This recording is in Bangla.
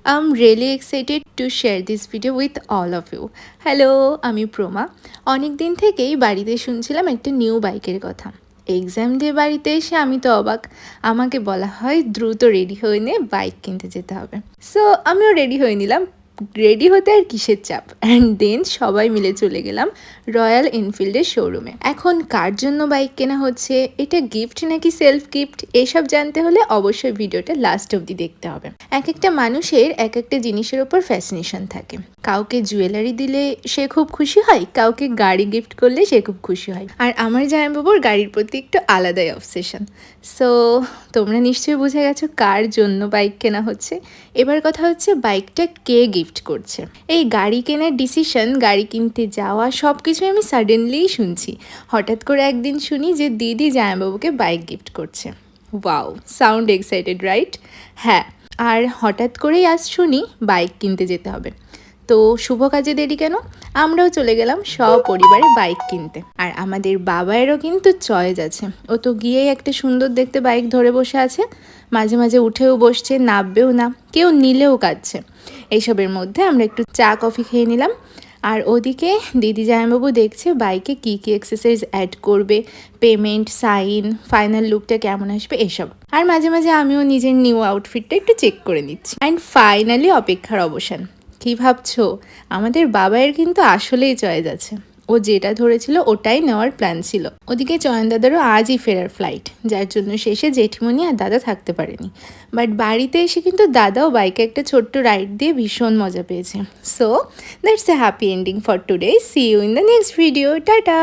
I'm really excited to share this video with all of you. Hello, আমি প্রমা। অনেক দিন থেকেই বাড়িতে শুনছিলাম একটা নিউ বাইকের কথা। এক্সাম দিয়ে বাড়িতে এসে আমি তো অবাক। আমাকে বলা হয় দ্রুত রেডি হয়ে নে, বাইক কিনতে যেতে হবে। সো আমিও রেডি হয়ে নিলাম। রেডি হতে আর কিসের চাপ। অ্যান্ড দেন সবাই মিলে চলে গেলাম রয়্যাল এনফিল্ডের শোরুমে। এখন কার জন্য বাইক কেনা হচ্ছে, এটা গিফট নাকি সেলফ গিফট, এসব জানতে হলে অবশ্যই ভিডিওটা লাস্ট অবধি দেখতে হবে। এক একটা মানুষের এক একটা জিনিসের ওপর ফ্যাসিনেশন থাকে। কাউকে জুয়েলারি দিলে সে খুব খুশি হয়, কাউকে গাড়ি গিফট করলে সে খুব খুশি হয়। আর আমার জামাইবাবুর গাড়ির প্রতি একটু আলাদাই অবসেশন। সো তোমরা নিশ্চয়ই বুঝে গেছো কার জন্য বাইক কেনা হচ্ছে। এবার কথা হচ্ছে বাইকটা কে গিফট করছে। এই গাড়ি কেনার ডিসিশন, গাড়ি কিনতে যাওয়া সব কিছু আমি সাডেনলিই শুনছি। হঠাৎ করে একদিন শুনি যে দিদি জামাইবাবুকে বাইক গিফট করছে। Wow, sound excited right? হ্যাঁ, আর হঠাৎ করেই আজ শুনি বাইক কিনতে যেতে হবে। তো শুভ কাজে দেরি কেন? আমরাও চলে গেলাম সপরিবারে বাইক কিনতে। আর আমাদের বাবায়েরও কিন্তু চয়েস আছে। ও তো গিয়েই একটা সুন্দর দেখতে বাইক ধরে বসে আছে। মাঝে মাঝে উঠেও বসছে, নামবেও না, কেউ নিলেও কাঁদছে। এইসবের মধ্যে আমরা একটু চা কফি খেয়ে নিলাম। আর ওদিকে দিদি জামাইবাবু দেখছে বাইকে কী কী এক্সারসাইজ অ্যাড করবে, পেমেন্ট, সাইন, ফাইনাল লুকটা কেমন আসবে এসব। আর মাঝে মাঝে আমিও নিজের নিউ আউটফিটটা একটু চেক করে নিচ্ছি। অ্যান্ড ফাইনালি অপেক্ষার অবসান। কী ভাবছো? আমাদের বাবাইয়ের কিন্তু আসলেই চয়েস আছে। ও যেটা ধরেছিল ওটাই নেওয়ার প্ল্যান ছিল। ওদিকে চয়ন দাদারও আজই ফেরার ফ্লাইট, যার জন্য শেষে জেঠিমণি আর দাদা থাকতে পারেনি। বাট বাড়িতে এসে কিন্তু দাদাও বাইকে একটা ছোট্ট রাইড দিয়ে ভীষণ মজা পেয়েছে। So that's a happy ending for today. See you in the next video. Tata.